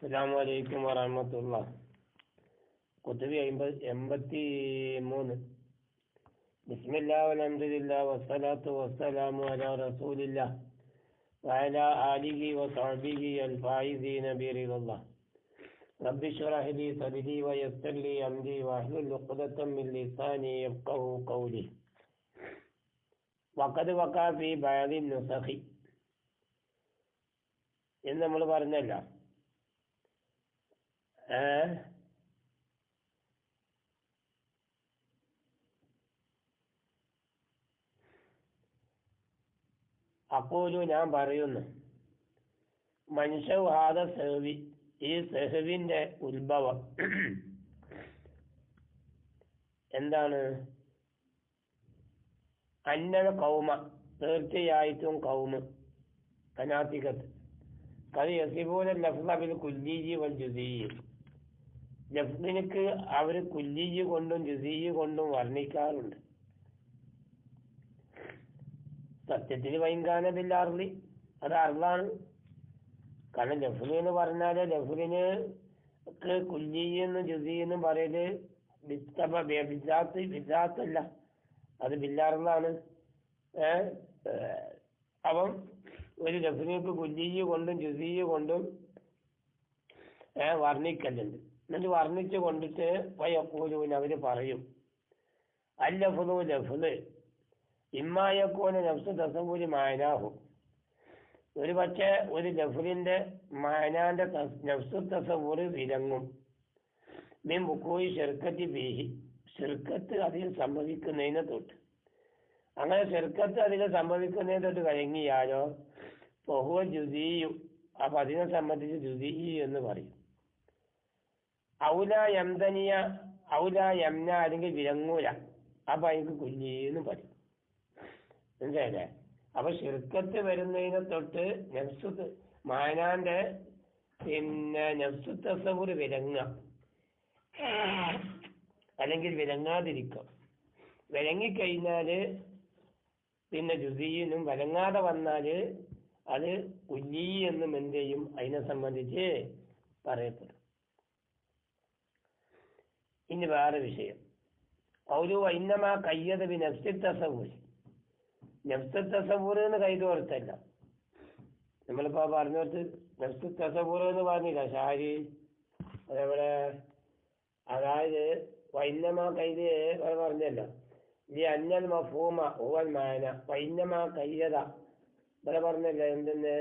അസ്സലാമു അലൈക്കും വറഹ്മത്തുള്ളാഹി. കുതുബി 83. ബിസ്മില്ലാഹി വൽഹംദുലില്ലാഹി വസ്സലാത്തു വസ്സലാമു അലാ റസൂലില്ലാഹ് വഅലാ ആലിഹി വസഹ്ബിഹി അൽ-ഫായിസീന ബിറിദല്ലാഹ്. റബ്ബി ഇശ്റഹ് ലി സദ്രി വയസ്സിർ ലി അംരി വഹ്ലുൽ ഉഖ്ദതം മിൻ ലിസാനി യഫ്ഖഹു ഖൗലി. വഖദ് വഖഅ ഫീ ബഅദി നുസഖി എന്ന് നമ്മൾ പറഞ്ഞല്ല. അപ്പോലും ഞാൻ പറയുന്നു, മനുഷ്യഹാദ സഹവി, ഈ സഹവിന്റെ ഉത്ഭവം എന്താണ്? അന്നൽ കൗമ, തീർച്ചയായിട്ടും കൗമ് കനാത്തികത്ത് കത് യസിബൂന ലഫ്ള ബിൽ കുല്ലിയ്യി വൽ ജുസിയ്യി, ലഫ്ളിനക്ക് അവർ കുല്ലിയ്യ് കൊണ്ടും ജുസിയ്യ് കൊണ്ടും വർണ്ണിക്കാറുണ്ട്. സത്യത്തിൽ വൈകാനതില്ല അർളി, അത് അർളാണ്. കാരണം ലഫ്ള് എന്ന് പറഞ്ഞാല് ലഫ്ളിന് കുല്ലിയെന്നും ജുസിയെന്നും പറയല് ബിസാത്തല്ല, അത് ബില്ലാർന്നാണ്. അപ്പം ഒരു ലഫ്ലിക്ക് കുല്ലിയ്യ് കൊണ്ടും ജുസിയ്യ് കൊണ്ടും വർണ്ണിക്കലുണ്ട്. എന്നിട്ട് വർണ്ണിച്ചു കൊണ്ടിട്ട് വയഖൂലൂന, അവര് പറയും, അൽ ലഫ്ളു ലഫ്ള് ഇമ്മായക്കോന നഫ്സ് തസവ്വുരി മാനാഹു, ഒരു പക്ഷേ ഒരു ലഫ്ലിന്റെ മാനാന്റെ നഫ്സു തസവ്വുറ് വിലങ്ങും. മീൻ ബുക്കൂയി ഷിർക്കത്തി ബീഹി, ഷിർക്കത്ത് അതിൽ സംഭവിക്കുന്നതിനെ തൊട്ട്. അങ്ങനെ ഷിർക്കത്ത് അതിൽ സംഭവിക്കുന്നതിനെ തൊട്ട് കഴിഞ്ഞാലോ ബഹുവ ജുസിയ്യു, അപ്പൊ അതിനെ സംബന്ധിച്ച് ജുസിയ്യ് എന്ന് പറയും. ഔല യംതനിയ, ഔല യംന, അല്ലെങ്കിൽ വിലങ്ങൂല, അപ്പൊ അതിന് കുല്ലിന്ന് പറയും. മനസ്സിലായില്ലേ? അപ്പൊ ഷിർക്കത്ത് വരുന്നതിനെ തൊട്ട് നഫ്സു മാനാന്റെ നഫ്സു തസവ്വുറ് വിലങ്ങ, അല്ലെങ്കിൽ വിലങ്ങാതിരിക്കുക. വിലങ്ങിക്കഴിഞ്ഞാല് പിന്നെ ജുസിയ്യിനും, വിലങ്ങാതെ വന്നാല് അത് കുല്ലി എന്നും എന്ത് ചെയ്യും, അതിനെ സംബന്ധിച്ച് പറയപ്പെടും. ഇനി വേറെ വിഷയം, ഒരു വൈന്നമാ കയ്യത് ബി നഫ്സി തസവ്വുരി, നഫ്സു തസവ്വുർ എന്ന് കൈത് കൊടുത്തല്ല. നമ്മളിപ്പോ പറഞ്ഞോട്ട് നഫ്സു തസവ്വുർ എന്ന് പറഞ്ഞില്ല ഷാരി, അതേപോലെ. അതായത് വൈന്നമാ കൈത് പറഞ്ഞല്ല, ഈ അന്നൽ മഫൂമ ഓവൽ മാന വൈന്നമാ കയ്യത ഇവിടെ പറഞ്ഞല്ല. എന്തെന്ന്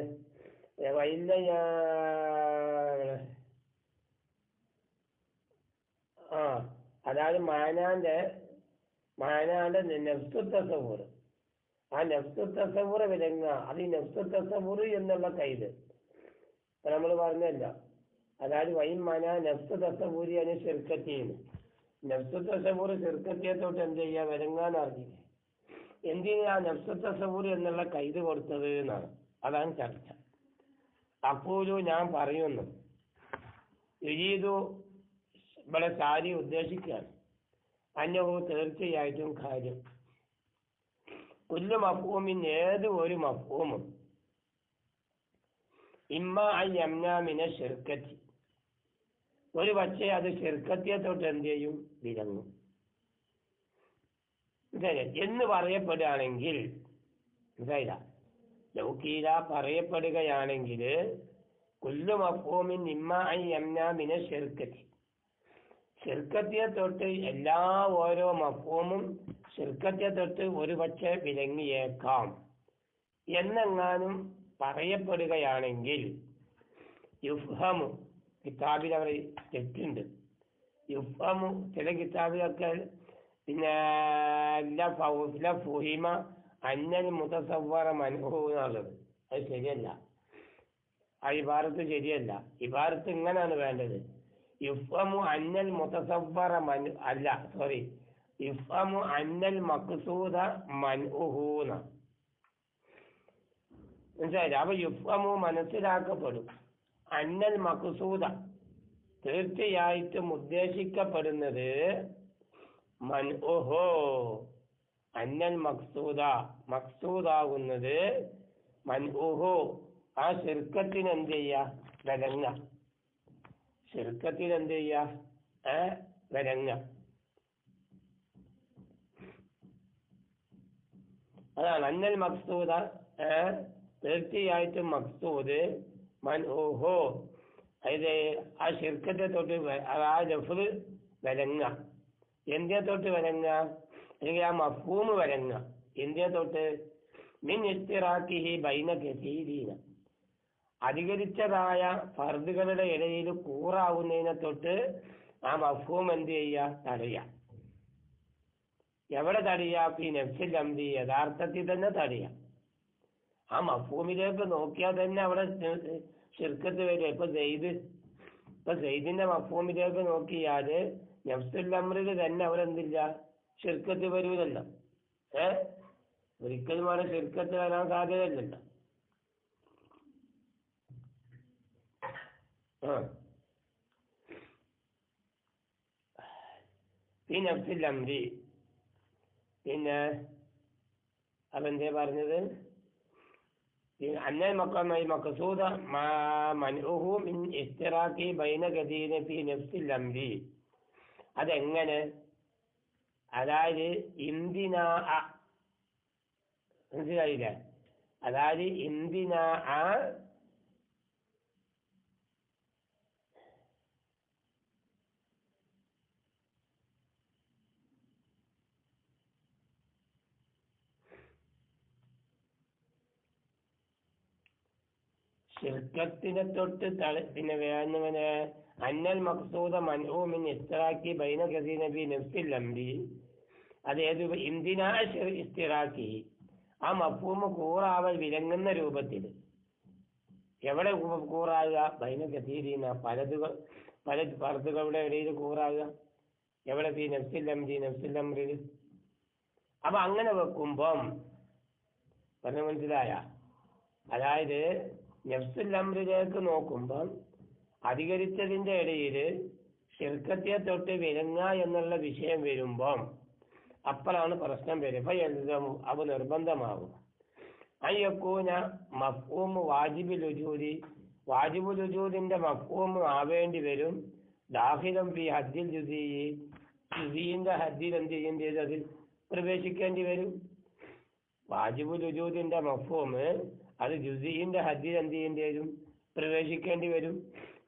വൈന്ന, അതായത് മാനാന്റെ നഫ്സു തസവ്വുർ, ആ നഫ്സു തസവ്വുർ വിലങ്ങ, അത് ഈ നഫ്സു തസവ്വുർ എന്നുള്ള കൈത് നമ്മൾ പറഞ്ഞല്ല. അതായത് വൈമാന നഫ്സു തസവ്വുരിയാണ് ഷിർക്കത്തിന്ന്. നഫ്സു തസവ്വുർ ഷിർക്കത്തിയെ തൊട്ട് എന്ത് ചെയ്യുക, വിലങ്ങാൻ അറിഞ്ഞില്ലേ. എന്തിനാ ആ നഫ്സു തസവ്വുർ എന്നുള്ള കൈത് കൊടുത്തത് എന്നാണ്. അതാണ് ചർച്ച. അപ്പോഴും ഞാൻ പറയുന്നു, യുരീദു, ഇവിടെ സാരി ഉദ്ദേശിക്കുകയാണ്, അന്നഹു തീർച്ചയായിട്ടും കാര്യം, കുല്ലു മഫ്ഹൂമിൻ, ഏത് ഒരു മഫ്ഹൂമും, ഇമ്മ അൻ യംനാ മിന ശിർക്കത്തി, ഒരു പക്ഷേ അത് ശിർക്കത്തിയെ തൊട്ട് എന്ത് ചെയ്യും, വിലങ്ങും എന്ന് പറയപ്പെടുകയാണെങ്കിൽ, ലൗകീല പറയപ്പെടുകയാണെങ്കിൽ, കുല്ലു മഫ്ഹൂമിൻ ഇമ്മ അൻ യംനാ മിന ശിർക്കത്തി, ശിർക്കത്തിയെ തൊട്ട് എല്ലാ ഓരോ മഫ്ഹൂമും ശിർക്കത്തിയെ തൊട്ട് ഒരു പക്ഷേ വിലങ്ങിയേക്കാം എന്നെങ്ങാനും പറയപ്പെടുകയാണെങ്കിൽ, യുഫ്ഹമു, കിതാബിൽ അവർ തെറ്റുണ്ട്. യുഫ്ഹമു ചില കിതാബിലൊക്കെ പിന്നെ ഫുഹിമ അന്നൽ മുതസവ്വറ മൻഹു എന്നുള്ളത്, അത് ശരിയല്ല. ആ ഇബാറത്ത് ശരിയല്ല. ഇബാറത്ത് ഇങ്ങനെയാണ് വേണ്ടത്, യുഫ്ഹമു അന്നൽ മുതസവ്വറ അല്ല, സോറി, യുഫ്ഹമു അന്നൽ മഖ്സൂദ മൻഉഹൂന. മനസ്സിലായില്ല? അപ്പൊ യുഫ്ഹമു മനസ്സിലാക്കപ്പെടും, അന്നൽ മഖ്സൂദ തീർച്ചയായിട്ടും ഉദ്ദേശിക്കപ്പെടുന്നത്, മൻഉഹു അന്നൽ മഖ്സൂദ മൻഉഹു ആ ശിർക്കത്തിന് എന്ത് ചെയ്യുക, വിലങ്ങ. ശിർക്കത്തിൽ എന്ത് ചെയ്യാ വരങ്ങ. അതാണ് അന്നൽ മഖ്സൂദ, തീർച്ചയായിട്ടും മഖ്സൂദ് മൻഊഹു, അതായത് ആ ശിർക്കത്തെ തൊട്ട് ആ ലഫ്ള് വരങ്ങ. എന്തിനെ തൊട്ട് വരങ്ങ? അല്ലെങ്കിൽ ആ മഫ്ഹൂമ് വരങ്ങ. എന്തിനെ തൊട്ട്? മിൻ ഇസ്തിറാക്കിഹി ബൈന കസീരീന, അധികരിച്ചതായ ഫർദുകളുടെ ഇടയിൽ കൂറാവുന്നതിനെ തൊട്ട് ആ മഫ്ഹൂം എന്ത് ചെയ്യുക? തടയുക. എവിടെ തടയുക? ഫീ നഫ്സിൽ അംരി, യഥാർത്ഥത്തിൽ തന്നെ തടയുക. ആ മഫ്ഹൂമിലേക്ക് നോക്കിയാൽ തന്നെ അവിടെ ശിർക്കത്ത് വരും. ഇപ്പൊ സെയ്ദിന്റെ മഫ്ഹൂമിലേക്ക് നോക്കിയാല് നഫ്സുൽ അംറിൽ തന്നെ അവിടെ എന്തില്ല? ശിർക്കത്ത് വരൂലല്ലോ. ഒരിക്കലും അവിടെ ശിർക്കത്ത് വരാൻ സാധ്യതയില്ലല്ലോ. ഈ നഫ്സുൽ അംരി പിന്നെ അതെന്തേ പറഞ്ഞത്? അന്നൽ മഖ്സൂദ മൻഉഹു മിൻ ഇസ്തിറാഖി ബൈന കസീരിൻ ഫീ നഫ്സിൽ അംരി. അതെങ്ങനെ? അതായത് ഇന്ദിനാ, മനസ്സിലായില്ലേ? അതായത് ഇന്ദിനാ ശിർക്കത്തിനെ തൊട്ട് പിന്നെ വേണമെന്ന് അന്നൽ മഖ്സൂദ മൻഊ മിൻ ഇസ്തിറാഖി ബൈന കസീരിൻ ഫീ നഫ്സിൽ അംരി. അതേത്? ഇന്ദിനാ ഇസ്തിറാഖി, ആ മഫ്ഹൂമ് കൂറാവൽ വിലങ്ങുന്ന രൂപത്തിൽ. എവിടെ കൂറാകുക? ബൈന കസീരീന, പല ഫർദുകളുടെ ഇടയിൽ കൂറാകുക. എവിടെ? ഫീ നഫ്സിൽ അംരി, നഫ്സുൽ അംറിൽ. അപ്പൊ അങ്ങനെ വെക്കുമ്പം പറഞ്ഞ മനസ്സിലായ? അതായത് നഫ്സുൽ അംറിലേക്ക് നോക്കുമ്പം അധികരിച്ചതിന്റെ ഇടയിൽ ശിർക്കത്തെ തൊട്ട് വിലങ്ങ എന്നുള്ള വിഷയം വരുമ്പം അപ്പോഴാണ് പ്രശ്നം വരും. അവ നിർബന്ധമാകും. അയ്യക്കൂന മഫ്ഹൂം വാജിബുൽ വുജൂദി, വാജിബുൽ വുജൂദിന്റെ മഫ്ഹൂം ആവേണ്ടി വരും. ദാഖിലൻ ഫീ ഹദ്ദിൽ ജുസീ, ജുസീന്റെ ഹദ്ദിൽ എന്ത് ചെയ്യേണ്ടത്? അതിൽ പ്രവേശിക്കേണ്ടി വരും. വാജിബുൽ വുജൂദിന്റെ മഫ്ഹൂം അത് ജുസീന്റെ ഹദ്ദിൽ എന്ത് ചെയ്യേണ്ടി വരും? പ്രവേശിക്കേണ്ടി വരും.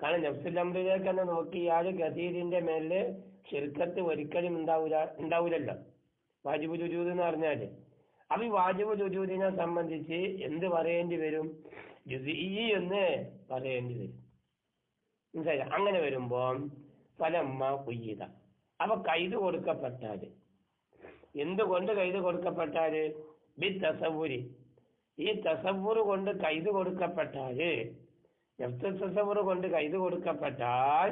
കാരണം നഫ്സുൽ അംറിലേക്ക് തന്നെ നോക്കിയാൽ കസീരിന്റെ മേലില് ശിർക്കത്ത് ഒരിക്കലും ഉണ്ടാവില്ലല്ലോ, വാജിബുൽ വുജൂദ് എന്ന് പറഞ്ഞാല്. അപ്പൊ ഈ വാജിബുൽ വുജൂദിനെ സംബന്ധിച്ച് എന്ത് പറയേണ്ടി വരും? ജുസീ എന്ന് പറയേണ്ടി വരും. മനസ്സിലായില്ല? അങ്ങനെ വരുമ്പോ ഫലമ്മ കുയ്യിത, അപ്പൊ കൈത് കൊടുക്കപ്പെട്ടാല്, എന്തുകൊണ്ട് കൈത് കൊടുക്കപ്പെട്ടാല്? ബി തസവുരി, ഈ തസവുറ് കൊണ്ട് കൈത് കൊടുക്കപ്പെട്ടാല്, തസവുറ് കൊണ്ട് കൈത് കൊടുക്കപ്പെട്ടാൽ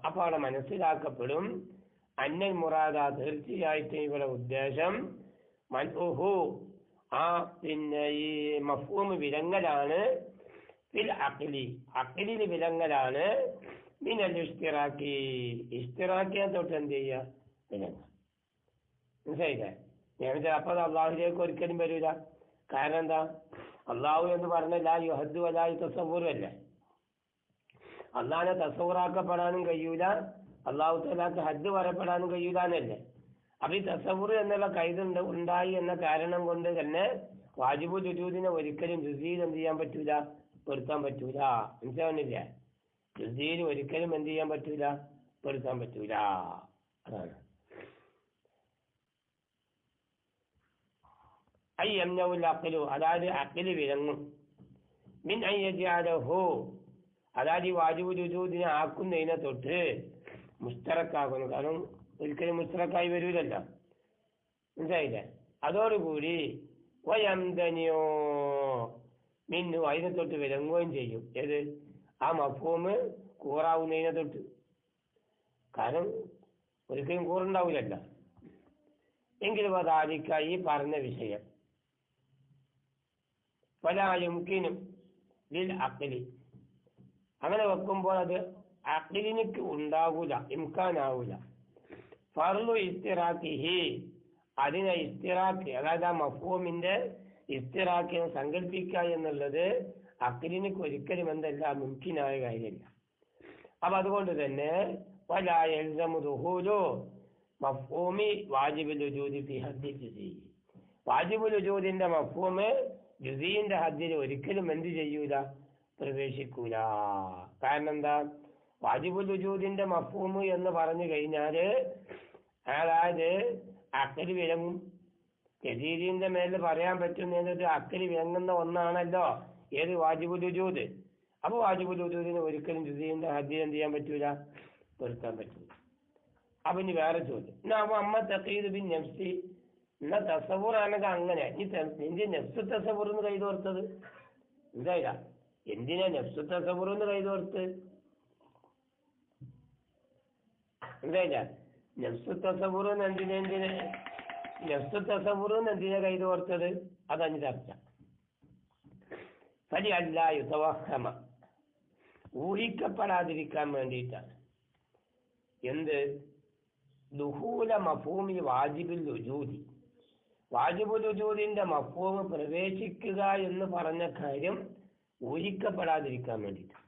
അപ്പൊ അവിടെ മനസ്സിലാക്കപ്പെടും അന്നൽ മുറാദ, തീർച്ചയായിട്ടും ഇവിടെ ഉദ്ദേശം മൻഉഹു, ആ പിന്നെ ഈ മഫ്ഹൂം വിലങ്ങലാണ്. ഫിൽ അഖ്ലി, അഖ്ലിൽ വിലങ്ങലാണ്. മിനൽ ഇസ്തിറാഖി, ഇസ്തിറാഖിയെ തൊട്ട് എന്ത് ചെയ്യുക? വിലങ്ങ. മനസ്സിലായില്ലേ? അപ്പൊ അത് അള്ളാഹുലേക്ക് ഒരിക്കലും വരില്ല. കാരണം എന്താ? അള്ളാഹു എന്ന് പറഞ്ഞ ലാ യുഹദ്ദു വലാ യുതസവ്വറു അല്ലേ. അള്ളാഹിനെ തസവ്വുറാക്കപ്പെടാനും കഴിയൂല, അള്ളാഹു തആലാക്ക് ഹദ്ദ് പറയപ്പെടാനും കഴിയൂലെന്നല്ലേ. അപ്പൊ ഈ തസവ്വുർ എന്നുള്ള കൈത് ഉണ്ടായി എന്ന കാരണം കൊണ്ട് തന്നെ വാജിബുൽ വുജൂദിനെ ഒരിക്കലും ജുസീൽ എന്ത് ചെയ്യാൻ പറ്റൂല? പെടുത്താൻ പറ്റൂല. മനസ്സിലാവുന്നില്ല? ജുസീൽ ഒരിക്കലും എന്ത് ചെയ്യാൻ പറ്റൂല? പെടുത്താൻ പറ്റൂല. അതാണ് അഖ്ലു, അതായത് അഖ്ല് വിലങ്ങും. മിൻ അയ്യജഅലഹു, അതായത് ഈ വാജിബുൽ വുജൂദിനെ ആക്കുന്നതിനെ തൊട്ട് മുസ്തറക്കാക്കുന്നു. കാരണം ഒരിക്കലും മുസ്തറക്കായി വരൂലല്ലോ. മനസ്സിലായില്ലേ? അതോടുകൂടി വയംതനിയോ മിന്നു, അതിനെ തൊട്ട് വിലങ്ങുകയും ചെയ്യും. ഏത്? ആ മഫ്ഹൂമ് കൂറാവുന്നതിനെ തൊട്ട്. കാരണം ഒരിക്കലും കൂറുണ്ടാവില്ലല്ലോ. എങ്കിലും അതാലിക്ക, ഈ പറഞ്ഞ വിഷയം ഫലാ യുംകിനു ലിൽ അഖ്ലി, അങ്ങനെ വെക്കുമ്പോൾ അത് അഖ്ലിനിക്ക് ഉണ്ടാകൂല, ഇംകാനാവൂല. ഫർളു ഇസ്തിറാഖിഹി, അതിനെ ഇസ്തിറാഖ്, അതായത് ആ മഫ്ഹൂമിന്റെ ഇസ്തിറാഖിനെ സങ്കല്പിക്കുക എന്നുള്ളത് അഖ്ലിനിക്ക് ഒരിക്കലും എന്തല്ല, മുംകിനായ കാര്യമില്ല. അപ്പൊ അതുകൊണ്ട് തന്നെ വലാ യൽസമു ദുഖൂലു മഫ്ഹൂമി വാജിബുൽ വുജൂദി ഫി ഹദ്ദി ജുസീ. വാജിബുൽ വുജൂദിന്റെ മഫ്ഹൂമ് ജുസീന്റെ ഹദ്ദിൽ ഒരിക്കലും എന്ത് ചെയ്യൂല, പ്രവേശിക്കൂല. കാരണം എന്താ, വാജിബുൽ വുജൂദിന്റെ മഫ്ഹൂമ് എന്ന് പറഞ്ഞു കഴിഞ്ഞാല് അതായത് അക്കല് വിലങ്ങും. ജദീദിന്റെ മേലിൽ പറയാൻ പറ്റുന്നത് അക്കല് വിലങ്ങുന്ന ഒന്നാണല്ലോ ഏത്, വാജിബുൽ വുജൂദ്. അപ്പൊ വാജിബുൽ വുജൂദിന് ഒരിക്കലും ജുസീന്റെ ഹദ്ദിൽ എന്ത് ചെയ്യാൻ പറ്റൂല, പെടുത്താൻ പറ്റൂല. അപ്പൊ ഇനി വേറെ ചോദ്യം, അപ്പൊ അമ്മ തഖീദ് ബിൻ നഫ്സി, എന്നാ തസവൂർ ആണെങ്കിൽ അങ്ങനെ നിന്റെ നെഫ്സ് തസവൂർ എന്ന് കൈതോർത്തത് എന്തായില്ല, എന്തിനാ നെഫ്സ് തസവൂർ എന്ന് കൈതോർത്ത്, എന്തായില്ല നെഫ്സ് തസവൂർ നെഫ്സ് തസവൂർ എന്തിനാ കൈതോർത്തത്, അതഞ്ഞ് ചർച്ച. ഫലി അല്ല യുതവഹമ, ഊഹിക്കപ്പെടാതിരിക്കാൻ വേണ്ടിയിട്ടാണ്. എന്ത്, ദുഹൂല മഫ്ഹൂമി വാജിബുൽ വുജൂദി, വാജിബുൽ വുജൂദിന്റെ മഫ്ഹൂമ് പ്രവേശിക്കുക എന്ന് പറഞ്ഞ കാര്യം ഊഹിക്കപ്പെടാതിരിക്കാൻ വേണ്ടിയിട്ട്.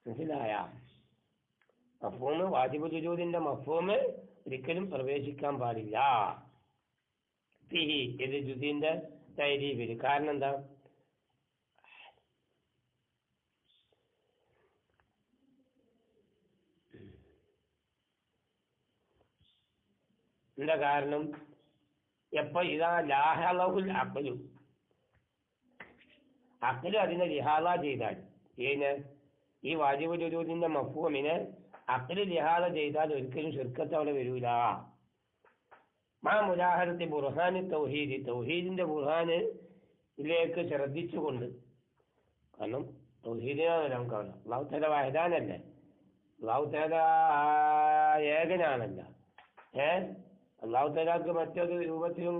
മനസ്സിലായ, മഫ്ഹൂമ് വാജിബുൽ വുജൂദിന്റെ മഫ്ഹൂമ് ഒരിക്കലും പ്രവേശിക്കാൻ പാടില്ല ഫീഹി, ഇത് ജുസീന്റെ തൈരീബിൽ. കാരണം എന്താ, എന്താ കാരണം, എപ്പോ ഇതാ ലാഹലഹുൽ അഖ്ലു, അഖ്ലു അതിനെ ലിഹാള ചെയ്താൽ, ഈ വാജിബുൽ വുജൂദിന്റെ മഫ്ഹൂമിനെ അഖ്ലു ലിഹാള ചെയ്താൽ ഒരിക്കലും ശിർക്കത്ത് അവിടെ വരൂല. മാ മുലാഹറത്തി ബുർഹാനി തൗഹീദ്, തൗഹീദിന്റെ ബുർഹാനിലേക്ക് ശ്രദ്ധിച്ചുകൊണ്ട്. കാരണം തൗഹീദിനാണല്ലോ നമുക്ക് അവിടെ, അല്ലാഹു തആല വഹദാനല്ലേ, അല്ലാഹു തആല ഏകനാണല്ല. അല്ലാഹു തആലക്ക് മറ്റൊരു രൂപത്തിലും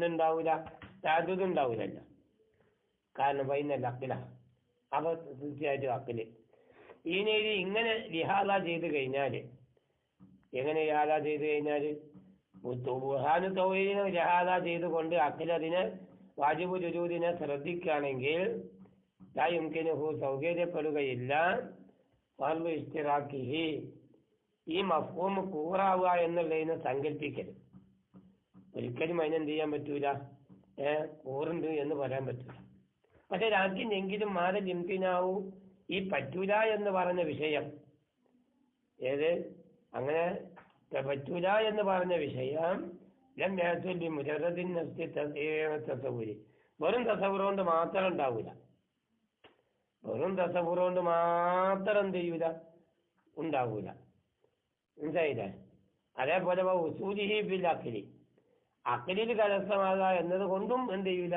ഉണ്ടാവൂല, താജുദ് ഉണ്ടാവൂലല്ല. കാരണം പൈനല്ല അഖില, അപ്പൊ തീർച്ചയായിട്ടും അഖില്. ഇനി ഇങ്ങനെ ലിഹാല ചെയ്ത് കഴിഞ്ഞാല്, എങ്ങനെ ലിഹാല ചെയ്ത് കഴിഞ്ഞാല്, ബുർഹാന് തൗഹീദിനെ ലിഹാല ചെയ്തുകൊണ്ട് അഖിൽ അതിനെ വാജിബുൽ വുജൂദിനെ ശ്രദ്ധിക്കുകയാണെങ്കിൽ ലാ യുംകിനുഹു, സൗകര്യപ്പെടുകയില്ല, ഫർളു ഇശ്തിറാക്കിഹി, ഈ മഫ്ഹൂം കൂറാവുക എന്നുള്ളതിനെ സങ്കല്പിക്കരുത്. ഒരിക്കലും അതിനെന്ത് ചെയ്യാൻ പറ്റൂല, കൂറുണ്ട് എന്ന് പറയാൻ പറ്റൂല. പക്ഷെ രാജ്യമെങ്കിലും മാറി ലിംകിനാവൂ, ഈ പറ്റൂല എന്ന് പറഞ്ഞ വിഷയം, ഏത് അങ്ങനെ പറ്റൂല എന്ന് പറഞ്ഞ വിഷയം മുജറദിൻ തസവൂരി, വെറും തസവൂർ കൊണ്ട് മാത്രം ഉണ്ടാവൂല, വെറും തസവൂർ കൊണ്ട് മാത്രം എന്ത് ചെയ്യൂല, ഉണ്ടാവൂല. മനസ്സിലായില്ലേ? അതേപോലെ ഉസൂലിഹി ബിൽ അഖ്ലി, അഖ്ലിൽ കരസ്ഥമാകുക എന്നത് കൊണ്ടും എന്ത് ചെയ്യൂല,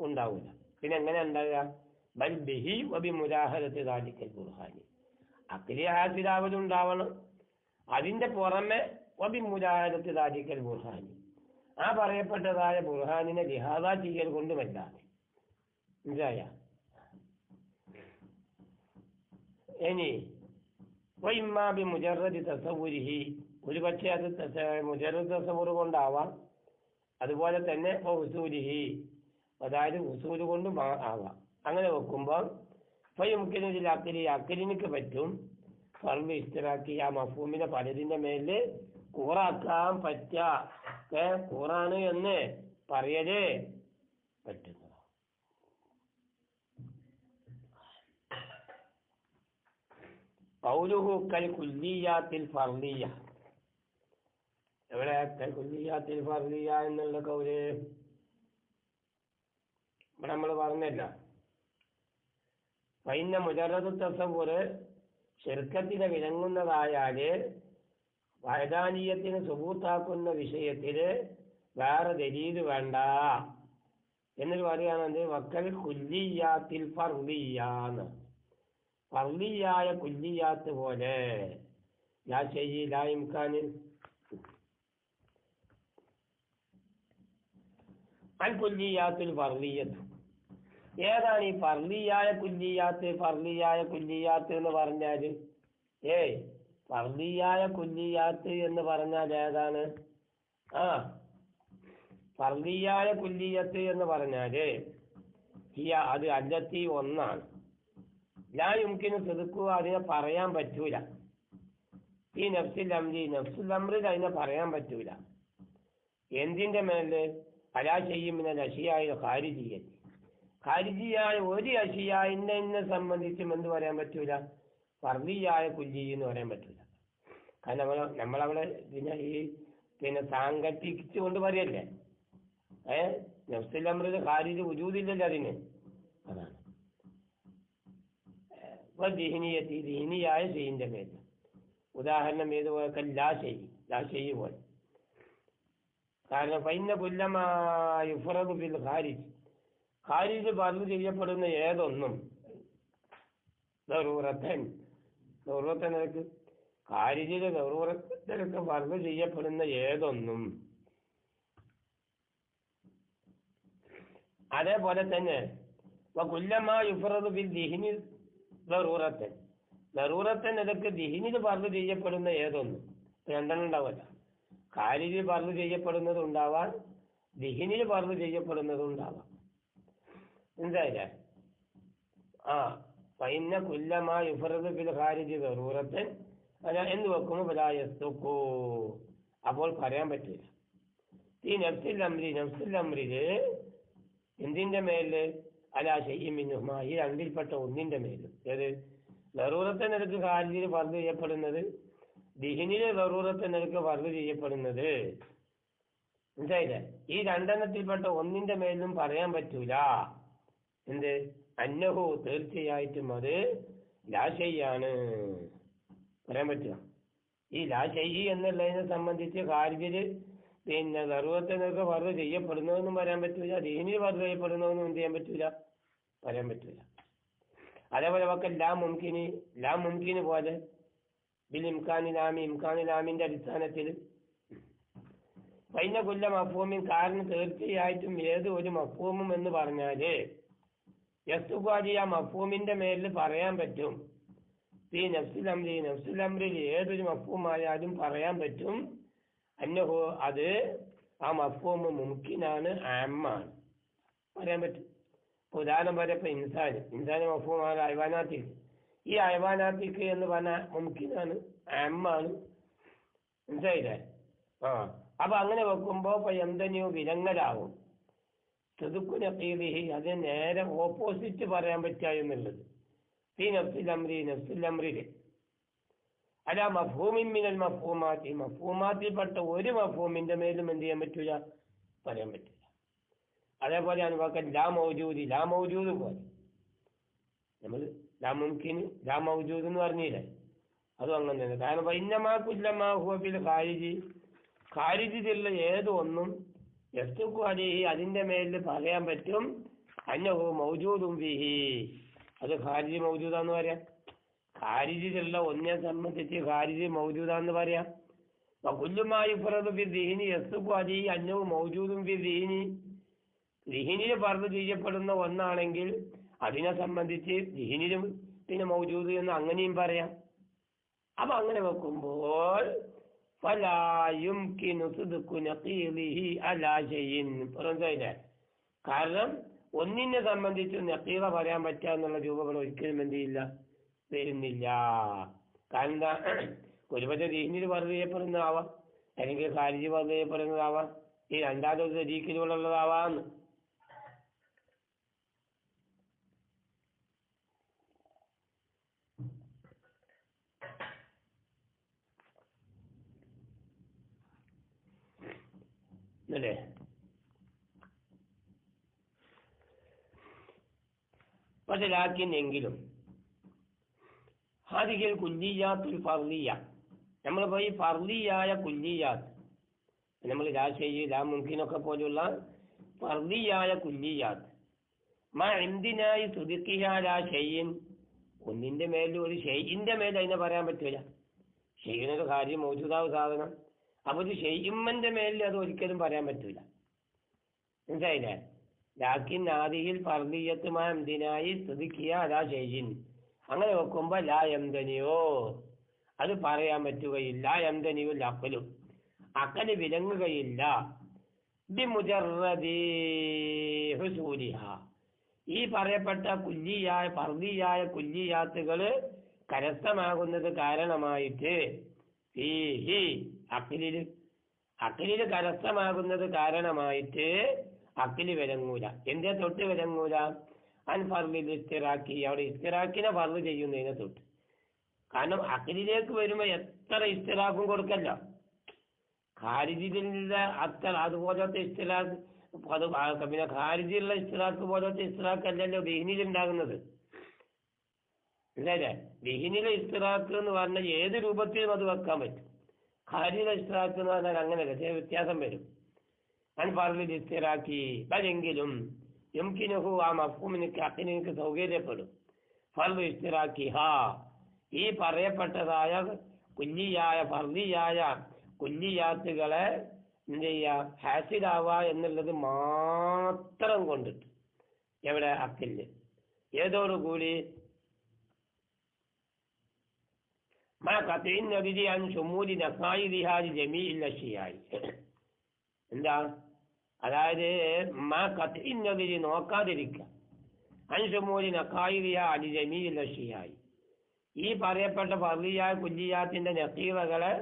ഉണ്ടാവൂല. പിന്നെ എങ്ങനെ ഉണ്ടാകുക, ബൽ ബിഹി വബി മുലാഹറത്തി ദാലിക്കൽ ബുർഹാനി, അഖ്ലി ഹാസിലാവലുണ്ടാവണം, അതിന്റെ പുറമെ വബി മുലാഹറത്തി ദാലിക്കൽ ബുർഹാനി, ആ പറയപ്പെട്ടതായ ബുർഹാനിനെ ലിഹാദ ചെയ്യൽ കൊണ്ടുമല്ലാതെ. മനസ്സിലായ? ഇനി വഇമ്മാ മുജറദി തസവ്വുരിഹി, ഒരു പക്ഷേ അത് മുജറദ് തസവ്വുർ കൊണ്ടാവാം, അതുപോലെ തന്നെ ഉസൂലിഹി, അതായത് ഉസൂല് കൊണ്ടും ആവാം. അങ്ങനെ വെക്കുമ്പോൾ ഫയുംകിനുൽ അഖ്ലി, അഖ്ലിനിക്ക് പറ്റും ഫർള് ഇസ്തിറാക്കി, ആ മഫ്ഹൂമിനെ പലതിന്റെ മേല് കൂറാക്കാൻ പറ്റുക, കൂറാണ് എന്ന് പറയലേ പറ്റുന്നു. ഖൗലുഹു കൽ കുല്ലിയാത്തിൽ ഫർളിയ, എവിടെ കൽ കുല്ലിയാത്തിൽ ഫർളിയ എന്നുള്ള കൗല് ഇവിടെ നമ്മൾ പറഞ്ഞല്ല. ഫൈന മുജറദ് തസവ്വുർ ശിർക്കത്തിനെ വിലങ്ങുന്നതായാല് വഹദാനിയത്തിന് സുബൂത്താക്കുന്ന വിഷയത്തില് വേറെ ദലീല് വേണ്ട എന്നൊരു പറയുകയാണെന്ത്, വക്കൽ കുല്ലിയാത്തിൽ ഫർളിയാന്ന്, ഫർളിയായ കുല്ലിയാത്ത് പോലെ ലാ ശൈഇ ലാ ഇംകാനിൻ അൽ കുല്ലിയാത്തുൽ ഫർളിയത്ത്. ഏതാണ് ഈ ഫർളിയായ കുല്ലിയാത്ത്? ഫർളിയായ കുല്ലിയാത്ത് എന്ന് പറഞ്ഞാല് ഫർളിയായ കുല്ലിയാത്ത് എന്ന് പറഞ്ഞാൽ ഏതാണ്? ഫർളിയായ കുല്ലിയത്ത് എന്ന് പറഞ്ഞാല് അത് അല്ലത്തി ഒന്നാണ്. ലാ യുംകിനു സിദ്ഖു അതിനെ പറയാൻ പറ്റൂല. ഈ നഫ്സുൽ അംറിൽ അതിനെ പറയാൻ പറ്റൂല. എന്തിന്റെ മേല്? അലാ ഷൈഇൻ മിനൽ അശിയാഇൽ ഖാരിജിയ്യത്തി, ഖാരിജിയായ ഒരു അശിയ ഇന്നെ സംബന്ധിച്ചും എന്ത് പറയാൻ പറ്റൂല? ഫർദിയായ കുല്ലി എന്ന് പറയാൻ പറ്റൂല. കാരണം നമ്മളവിടെ സാങ്കല്പിച്ചുകൊണ്ട് പറയല്ലേ. നഫ്സുൽ അംറിൽ ഖാരിജ് വജൂദില്ലല്ലോ അതിന്. അതാണ് ദിഹിനിയത്തി, ദിഹിനിയായ ഷൈഇന്റെ മേല്. ഉദാഹരണം ഏതുപോലെ? ലാ ഷൈഇ പോലെ. കാരണം ഫൈന കുല്ലമാ യുഫ്റദു ബിൽ ഖാരിജ് ഫർദ് ചെയ്യപ്പെടുന്ന ഏതൊന്നും നിരക്ക് ഖാരിജിലെ നിരക്ക് ഫർദ് ചെയ്യപ്പെടുന്ന ഏതൊന്നും. അതേപോലെ തന്നെ കുല്ലമാ യുഫ്റദു ബിൽ ദിഹിനി നിരക്ക് ദിഹിനിൽ ഫർദ് ചെയ്യപ്പെടുന്ന ഏതൊന്നും. രണ്ടെണ്ണം ഉണ്ടാവല്ല. ഖാരിജ് ഫർദ് ചെയ്യപ്പെടുന്നത് ഉണ്ടാവാൻ, ദിഹിനിൽ ഫർദ് ചെയ്യുന്നതും ഉണ്ടാവാം. എന്തായാലേ ഫൈന കുല്ലമാ യുഫ്റദു ബിൽ ഖാരിജി ദറൂറത്തൻ എന്ന് വെക്കുമ്പോൾ ബലായസ്തുക്കൂ, അപ്പോൾ പറയാൻ പറ്റില്ല. ഈ നഫ്സുൽ അംറില് എന്തിന്റെ മേല്? അലാ ഷൈഇൻ മിൻഹുമാ, ഈ രണ്ടിൽപ്പെട്ട ഒന്നിന്റെ മേല്. ഏത്? ദറൂറത്തൻ നിരക്ക് ഖാരിജിൽ ഫർദ് ചെയ്യപ്പെടുന്നത്, ദിഹിനിലെ ദറൂറത്ത് നിനക്ക് ഫർദ് ചെയ്യപ്പെടുന്നത്. മനസ്സിലായില്ലേ? ഈ രണ്ടെണ്ണത്തിൽപ്പെട്ട ഒന്നിന്റെ മേലും പറയാൻ പറ്റൂല. എന്ത്? അന്നഹു, തീർച്ചയായിട്ടും അത് ലാ ഷൈഇയാണ് പറയാൻ പറ്റുക. ഈ ലാ ഷൈഇ എന്നുള്ളതിനെ സംബന്ധിച്ച് ഖാരിജില് ദറൂറത്ത് നിനക്ക് ഫർദ് ചെയ്യപ്പെടുന്നതെന്നും പറയാൻ പറ്റൂല, ദിഹിനിൽ ഫർദ് ചെയ്യപ്പെടുന്നതെന്നും എന്ത് ചെയ്യാൻ പറ്റൂല? പറയാൻ പറ്റൂല. അതേപോലെ ലാ മുംകിന് പോലെ ഇംകാനിലാമിന്റെ അടിസ്ഥാനത്തിൽ ഫൈന കുല്ല മഫ്ഹൂമിൻ, കാരണം തീർച്ചയായിട്ടും ഏത് ഒരു മഫ്ഹൂമും എന്ന് പറഞ്ഞാല് യസ്തുഖാദി, ആ മഫ്ഹൂമിന്റെ മേലിൽ പറയാൻ പറ്റും. ഈ നഫ്സുൽ അംറിൽ ഏതൊരു മഫ്ഹൂമായാലും പറയാൻ പറ്റും. അന്നഹു, അത് ആ മഫ്ഹൂം മുംകിനാണ്, ആമാണ്, പറയാൻ പറ്റും. ഉദാഹരണം പറയപ്പോ ഇൻസാൻ മഫ്ഹൂമാണ് ഹൈവാനാത്തിൽ. ഈ ഹൈവാനാത്തിക്ക് എന്ന് പറഞ്ഞാൽ മുംകിനാണ്, ആമാണ്. മനസ്സിലായില്ലേ? അപ്പൊ അങ്ങനെ വെക്കുമ്പോ എന്തനെയോ വിലങ്ങലാവും. തുതുക്കുനീഹി, അത് നേരെ ഓപ്പോസിറ്റ് പറയാൻ പറ്റുക എന്നുള്ളത്. ഈ നഫ്സുൽ അംറില് അല്ല മഫ്ഹൂമിൻ മിനൽ മഫ്ഹൂമാത്തി, മഫ്ഹൂമാത്തിൽപ്പെട്ട ഒരു മഫ്ഹൂമിന്റെ മേലും എന്ത് ചെയ്യാൻ പറ്റൂല? പറയാൻ പറ്റില്ല. അതേപോലെയാണ് വാക്ക് ലാ മൗജൂദ് പോലെ. നമ്മൾ ലാ മുംകിന് ലാ മൗജൂദ് എന്ന് പറഞ്ഞില്ലേ, അതും അങ്ങനെ തന്നെ. കാരണം ഇന്നമാ കുല്ലമാ ഹുവ ബിൽ ഖാരിജിലുള്ള ഏതൊന്നും യസ്തുഖു അലൈഹി, അതിന്റെ മേലിൽ പറയാൻ പറ്റും. അന്നഹു മൗജൂദും ബിഹി, അത് ഖാരിജി മൗജൂദാന്ന് പറയാം. ഖാരിജിലുള്ള ഒന്നിനെ സംബന്ധിച്ച് ഖാരിജി മൗജൂദാന്ന് പറയാം. കുല്ലുമാ യുഫ്റദു ബിൽ ദിഹിനി യസ്തുഖു അലൈഹി അന്നഹു മൗജൂദും ബിൽ ദിഹിനിൽ ഫർദ് ചെയ്യപ്പെടുന്ന ഒന്നാണെങ്കിൽ അതിനെ സംബന്ധിച്ച് ദിഹിനിലും പിന്നെ മൗജൂദ് എന്ന് അങ്ങനെയും പറയാം. അപ്പൊ അങ്ങനെ വെക്കുമ്പോൾ ഫലാ യുംകിനു സിദ്ഖു നഖീലിഹി അലാ ഷൈഇൻ, പറഞ്ഞില്ലേ? കാരണം ഒന്നിനെ സംബന്ധിച്ച് നഖീറ പറയാൻ പറ്റുക എന്നുള്ള രൂപങ്ങൾ ഒരിക്കലും എന്ത് ചെയ്യില്ല, വരുന്നില്ല. കാരണം എന്താ? ഒരുപക്ഷെ ദീനിൽ ഫർദ് ചെയ്യപ്പെടുന്നതാവാം, അല്ലെങ്കിൽ ഖാരിജി ഫർദ് ചെയ്യപ്പെടുന്നതാവാം, ഈ രണ്ടാമത്തെ തരീഖിലുള്ളതാവാന്ന്. അല്ലേ? പക്ഷെ എങ്കിലും ഹാദിഹിൽ കുല്ലിയാത്തുൽ ഫർദിയ, നമ്മളിപ്പോ ഈ ഫർദിയായ കുല്ലിയാത്ത്, നമ്മൾ ലാ ഷൈഇ ലാ മുംകിനൊക്കെ പോലുള്ള ഫർദിയായ കുല്ലിയാത്ത് എന്തിനായി സുദിഖിഹാ ലാ ഷൈഇൻ, ഒന്നിന്റെ മേലും ഒരു ഷൈഇന്റെ മേൽ അതിനെ പറയാൻ പറ്റില്ല. ഷൈഇനൊരു കാര്യം മൗജൂദാവ് സാധനം, അപ്പൊ ഒരു ഷൈഇമ്മന്റെ മേലിൽ അത് ഒരിക്കലും പറയാൻ പറ്റൂല. മനസ്സിലായില്ലേ? ലാക്കിൻ ആദിഹിൽ ഫർദിയത്തുമാ എന്തിനായി സുദിഖിഹാ ലാ ഷൈഇൻ, അങ്ങനെ വെക്കുമ്പോ ലാ യംതനിയോ, അത് പറയാൻ പറ്റുകയില്ല. യംതനിയോ അഖലും, അഖല് വിലങ്ങുകയില്ല. ബിമുജറദി ഹുസൂലിഹ, ഈ പറയപ്പെട്ട ഫർദിയായ കുല്ലിയാത്തുകൾ കരസ്ഥമാകുന്നത് കാരണമായിട്ട് അഖിലിൽ കരസ്ഥമാകുന്നത് കാരണമായിട്ട് അഖില് വിലങ്ങൂല. എന്തേ തൊട്ട് വിലങ്ങൂല? ഫർദിൽ ഇസ്തിറാക്കി, അവിടെ ഇസ്തിറാക്കിനെ ഫർദ് ചെയ്യുന്നതിനെ തൊട്ട്. കാരണം അഖിലിലേക്ക് വരുമ്പോ എത്ര ഇസ്തിറാക്കും കൊടുക്കല്ലോ. ഖാരിജിന്റെ അത്ര അതുപോലത്തെ ഇസ്തിറാക്ക്, പിന്നെ ഖാരിജിലുള്ള ഇസ്തിറാക്ക് പോലത്തെ ഇസ്തിറാക്ക് അല്ലല്ലോ ദീനിലുണ്ടാകുന്നത്. അല്ലേ? ദീനിലെ ഇസ്തിറാക്ക് എന്ന് പറഞ്ഞാൽ ഏത് രൂപത്തിലും അത് വെക്കാൻ പറ്റും. ഖാരിജിലെ ഇസ്തിറാക്ക് എന്ന് പറഞ്ഞാൽ അങ്ങനെയല്ല, വ്യത്യാസം വരും. ഫർദിൽ ഇസ്തിറാക്കി അതെങ്കിലും യുംകിനുഹു, ആ മഫ്ഹൂമിന് അഖിലിന് സൗകര്യപ്പെടും. ഫർദ് ഇസ്തിറാക്കി ഈ പറയപ്പെട്ടതായ ഫർദിയായ കുല്ലിയാത്തുകളെ എന്ത് ചെയ്യുക? ഹാസിലാവുക എന്നുള്ളത് മാത്രം കൊണ്ടിട്ട്. എവിടെ? അഖില്. ഏതോടുകൂടി? എന്താ? അതായത് നോക്കാതിരിക്കുക. അൻഷുമൂലി നഖായിദിഹ അലി ജമീഇൽ അഷ്യായി, ഈ പറയപ്പെട്ട ഫർദിയായ കുല്ലിയാത്തിന്റെ നഖീവകളെ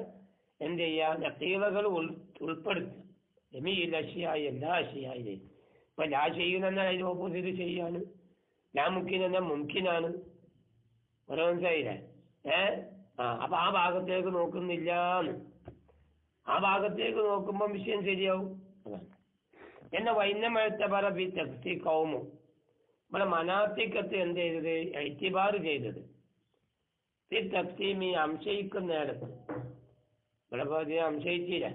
എന്ത് ചെയ്യുക? നഖീവകൾ ഉൾപ്പെടുത്തുക. ജമീഇൽ അഷ്യായി, എല്ലാ അഷ്യായിലെയും. ഇപ്പൊ ലാ ചെയ്യുന്ന അതിന് ഓപ്പോസിറ്റ് ചെയ്യാണ്, ലാ മുക്കിൻ എന്നാൽ മുംകിനാണ്. മനസ്സിലായില്ലേ? അപ്പൊ ആ ഭാഗത്തേക്ക് നോക്കുന്നില്ലാന്ന്. ആ ഭാഗത്തേക്ക് നോക്കുമ്പോൾ വിഷയം ശരിയാവും. അതാണ് എന്നെ വൈന്നമഴത്തെ പറ കൗമു. ഇവിടെ മനാത്തിക്കത്ത് എന്ത് ചെയ്തത്? ഇത്തിബാർ ചെയ്തത് തഫ്സീമി, അംശയിക്കുന്നിടത്ത്. ഇവിടെ അംശയിച്ചില്ല,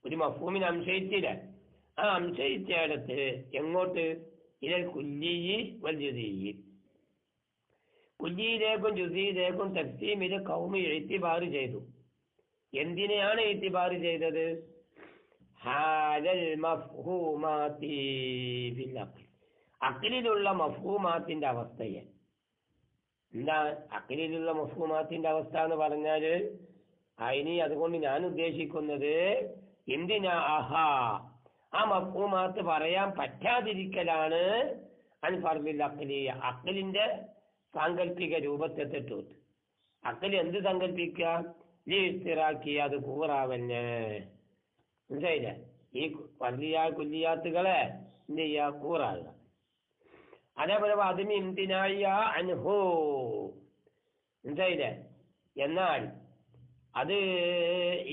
ഒരു മഫ്ഹൂമിന് അംശയിച്ചില്ല. ആ അംശയിച്ചിടത്ത് എങ്ങോട്ട്? ഇതിൽ കുല്ലിയി വൽ ജുസിയി, കുല്ലിയിലേക്കും ജുസിയിലേക്കും തഫ്സീമില് കൗമി ഇത്തിബാർ ചെയ്തു. എന്തിനെയാണ് ഇത്തിബാർ ചെയ്തത്? ഹാലൽ മഫ്ഹൂമാതി ബിൽ അഖ്ൽ, അഖ്ലിലുള്ള മഫ്ഹൂമാത്തിന്റെ അവസ്ഥയെ. എന്താ അഖ്ലിലുള്ള മഫ്ഹൂമാത്തിന്റെ അവസ്ഥ എന്ന് പറഞ്ഞാല് അതിന് അതുകൊണ്ട് ഞാൻ ഉദ്ദേശിക്കുന്നത് എന്തിനാ? ആ മഫ്ഹൂമാത്ത് പറയാൻ പറ്റാതിരിക്കലാണ് ഫർദിൽ അഖ്ലി, അഖ്ലിന്റെ സാങ്കല്പിക രൂപത്തെ തൊട്ട്. അഖ്ൽ എന്ത് സങ്കല്പിക്കുക? ഇസ്തിറാക്കി, അത് കൂറാവന്നെ. മനസ്സിലായില്ലേ? ഈ ഫർദിയായ കുല്ലിയാത്തുകളെ എന്ത് ചെയ്യുക? കൂറാകുക. അതേപോലെ അതിന് ഇംതിനായ അൻഹു. മനസ്സിലായില്ലേ? എന്നാൽ അത്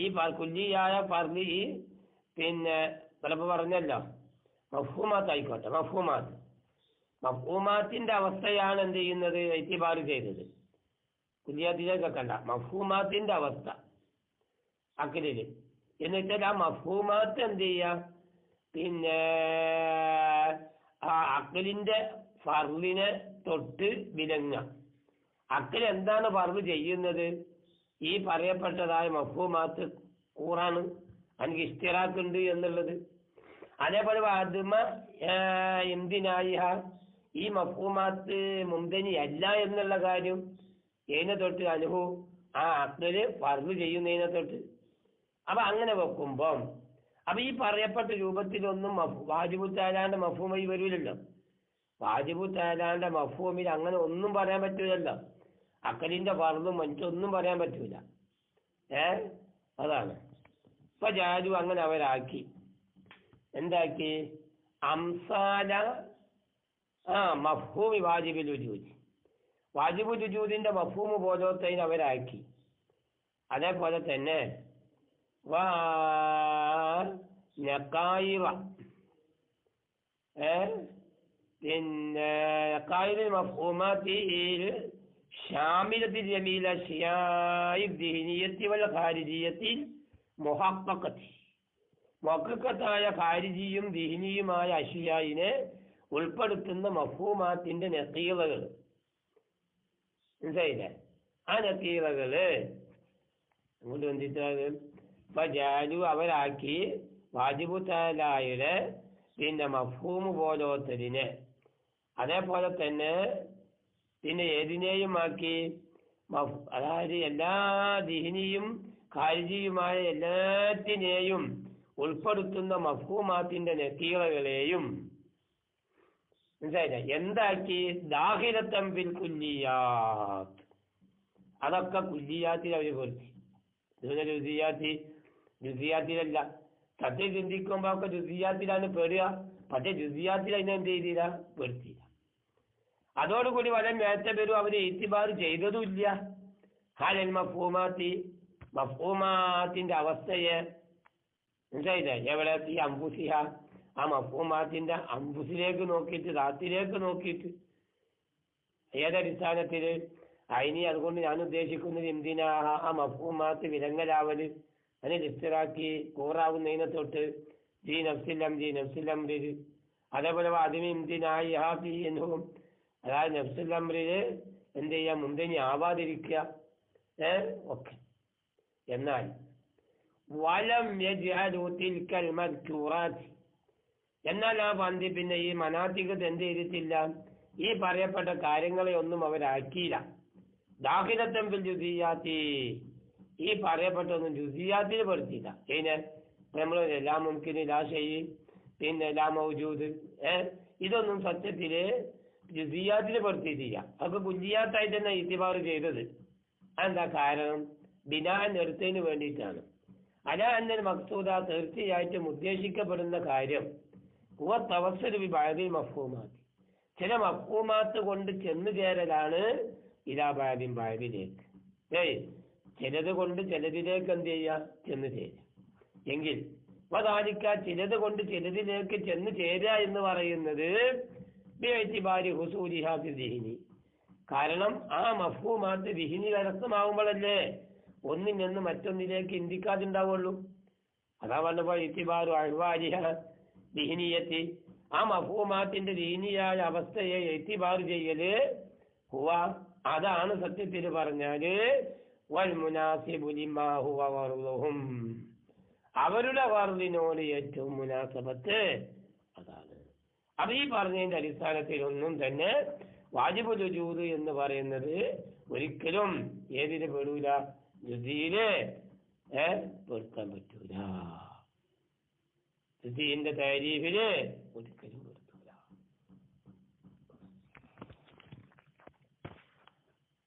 ഈ കുല്ലിയായ ഫർദി പിന്നെ ചിലപ്പോൾ പറഞ്ഞല്ലോ മഫ്ഹൂമാത്ത് ആയിക്കോട്ടെ, മഫ്ഹൂമാത്തിന്റെ അവസ്ഥയാണ് എന്ത് ചെയ്യുന്നത്? ഇത്തിബാർ ചെയ്തത്. കുല്ലിയാത്തിലേക്ക് കണ്ട മഫ്ഹൂമാത്തിന്റെ അവസ്ഥ അഖിലില്. എന്ന് വെച്ചാൽ ആ മഫ്ഹൂമാത്ത് എന്ത് ചെയ്യുക? പിന്നെ ആ അഖിലിന്റെ ഫർദിനെ തൊട്ട് വിലങ്ങ. അഖിൽ എന്താണ് ഫർദ് ചെയ്യുന്നത്? ഈ പറയപ്പെട്ടതായ മഫ്ഹൂമാത്ത് കൂറാണ്, എനിക്ക് ഇസ്തിറാക്കുണ്ട് എന്നുള്ളത്. അതേപോലെ ആദ്യമ എന്തിനായി ഈ മഫ്ഹൂമാത്ത് മുംതനി അല്ല എന്നുള്ള കാര്യം ഇതിനെ തൊട്ട് അനുഭവ ആ അഖ്ലില് ഫർദ് ചെയ്യുന്നതിനെ തൊട്ട്. അപ്പൊ അങ്ങനെ വെക്കുമ്പം അപ്പൊ ഈ പറയപ്പെട്ട രൂപത്തിലൊന്നും വാജിബു തആലാന്റെ മഫ്ഹൂമായി വരൂലല്ലോ. വാജിബു തആലാന്റെ മഫ്ഹൂമിൽ അങ്ങനെ ഒന്നും പറയാൻ പറ്റൂലല്ലോ. അഖലിന്റെ ഫർദും മറ്റൊന്നും പറയാൻ പറ്റൂല. അതാണ് ഇപ്പൊ ജാജു അങ്ങനെ അവരാക്കി. എന്താക്കി? അംസാല മഫ്ഹൂമി വാജിബുൽ വുജൂദ്, വാജിബുൽ വുജൂദിന്റെ മഫ്ഹൂമ് പോലത്തെ അവരാക്കി. അതേപോലെ തന്നെ പിന്നെ മഫ്ഹൂമാത്തിൽ ഷാമിലത്തിൽ ജമീല അശ്യാഇ ദീനിയ്യത്തി വൽ ഖാരിജിയ്യത്തി മുഹഖഖത്തി, മുഹഖഖത്തായ ഖാരിജിയും ദീനിയുമായ അശ്യായിനെ ഉൾപ്പെടുത്തുന്ന മഫ്ഹൂമാത്തിന്റെ നഖീറകൾ. മനസ്സിലായില്ലേ? ആ നഖീറകള് അങ്ങോട്ട് വന്നിട്ട് ഫജാലു അവരാക്കി വാജിബു തആലയുടെ പിന്നെ മഫ്ഹൂമ് പോലോത്തതിനെ. അതേപോലെ തന്നെ പിന്നെ ഏതിനെയും ആക്കി അതായത് എല്ലാ ദീനിയും ഖാരിജിയുമായ എല്ലാറ്റിനെയും ഉൾപ്പെടുത്തുന്ന മഫ്ഹൂമാത്തിന്റെ നക്കീറകളെയും മനസ്സിലായില്ലേ എന്താക്കി ദാഖിലത്തൻ ഫിൽ കുല്ലിയാത്ത് അതൊക്കെ കുല്ലിയാത്തിൽ അവർ പെടുത്തി. ഇതുപോലെ ജുസിയാത്തിലല്ല. സത്യം ചിന്തിക്കുമ്പോ ഒക്കെ ജുസിയാത്തിലാണ് പെടുക. പക്ഷെ ജുസിയാത്തിൽ അതിനെന്ത് ചെയ്തില്ല, പെടുത്തിയില്ല. അതോടുകൂടി വലം മേറ്റവരും അവര് ഇത്തിബാർ ചെയ്തതുമില്ല. ഹാലൽ മഫ്ഹൂമാത്തിന്റെ അവസ്ഥയെ മനസ്സിലായില്ലേ എവിടെ ഈ അംബുസിഹ ആ മഫ്ഹൂമാത്തിന്റെ അംബുസിലേക്ക് നോക്കിയിട്ട് ദാത്തിലേക്ക് നോക്കിയിട്ട് ഏതടിസ്ഥാനത്തില് അതിനി അതുകൊണ്ട് ഞാൻ ഉദ്ദേശിക്കുന്നത് എന്തിനാ ആ മഫ്ഹൂമാത്ത് വിലങ്ങലാവല് അതിന് ഇസ്തിറാക്കി കൂറാവുന്നതിനെ തൊട്ട് ജി നഫ്സിൽ അതേപോലെ അതിന് എന്തിനായി ഹാഫി എന്നും അതായത് നഫ്സുൽ അംറില് എന്ത് ചെയ്യാ മുന്തനി ആവാതിരിക്കുക ഒക്കെ. എന്നാൽ വലം യജ്അലു തിൽക്കൽ മദ്കൂറാത്ത് എന്നാൽ ആ പന്തി പിന്നെ ഈ മനാത്തികത്ത് എന്ത് ചെയ്തിട്ടില്ല, ഈ പറയപ്പെട്ട കാര്യങ്ങളെ ഒന്നും അവരാക്കിയില്ല. ദാഖിലത്തൻ ഫിൽ ജുസിയാത്തി ഈ പറയപ്പെട്ടൊന്നും ജുസിയാത്തിൽ പെടുത്തിയില്ല. പിന്നെ നമ്മൾ ലാ മുംകിൻ ലാ ഷൈഇ പിന്നെ ലാ മൗജൂദ് ഇതൊന്നും സത്യത്തില് ജുസിയാത്തിൽ പെടുത്തിയിട്ടില്ല. അതൊക്കെ കുല്ലിയാത്തായിട്ട് തന്നെ ഇത്തിബാർ ചെയ്തത്. എന്താ കാരണം? ബിനാൻ നിർത്തതിന് വേണ്ടിയിട്ടാണ്. അല അന്നൽ മഖ്സൂദ തീർച്ചയായിട്ടും ഉദ്ദേശിക്കപ്പെടുന്ന കാര്യം തവസ്സുൽ ബി ബഅദിൽ മഫ്ഹൂമാത്ത് ചില മഫ്ഹൂമാത്ത് കൊണ്ട് ചെന്നു ചേരലാണ് ഇലാ ബഅദിൻ ബഅദിലേക്ക്. ചിലത് കൊണ്ട് ചിലതിലേക്ക് എന്ത് ചെയ്യുക, ചെന്ന് ചേരുക. എങ്കിൽ വദാലിക ചിലത് കൊണ്ട് ചിലതിലേക്ക് ചെന്ന് ചേരുക എന്ന് പറയുന്നത് ബിഇതിബാരി ഹുസൂലിഹാ ഫി ദിഹ്നി കാരണം ആ മഫ്ഹൂമാത്ത് ദിഹ്നിൽ അടക്കമാവുമ്പോഴല്ലേ ഒന്നിൽ നിന്ന് മറ്റൊന്നിലേക്ക് ഇന്ത്യക്കാതുണ്ടാവുള്ളൂ. അതാ പറഞ്ഞപ്പോ ഇത്തിബാറു അഹ്വാലിഹ ദിഹ്നിയത്തി ആ മഫ്ഹൂമാത്തിന്റെ ദീനിയായ അവസ്ഥയെ ഇത്തിബാർ ചെയ്യല് ഹുവ അതാണ് സത്യത്തിൽ പറഞ്ഞാല് വൽ മുനാസിബു ലിമാ ഹുവ വറുഹും അവരുടെ വറുദിനോട് ഏറ്റവും മുനാസബത്ത് അതാണ്. അപ്പൊ ഈ പറഞ്ഞതിന്റെ അടിസ്ഥാനത്തിൽ ഒന്നും തന്നെ വാജിബുൽ വുജൂദ് എന്ന് പറയുന്നത് ഒരിക്കലും ഏതിന് പെടൂല, ജുസിയില് പെടുത്താൻ പറ്റൂല. ജുസിന്റെ താരീഫില് ഒരിക്കലും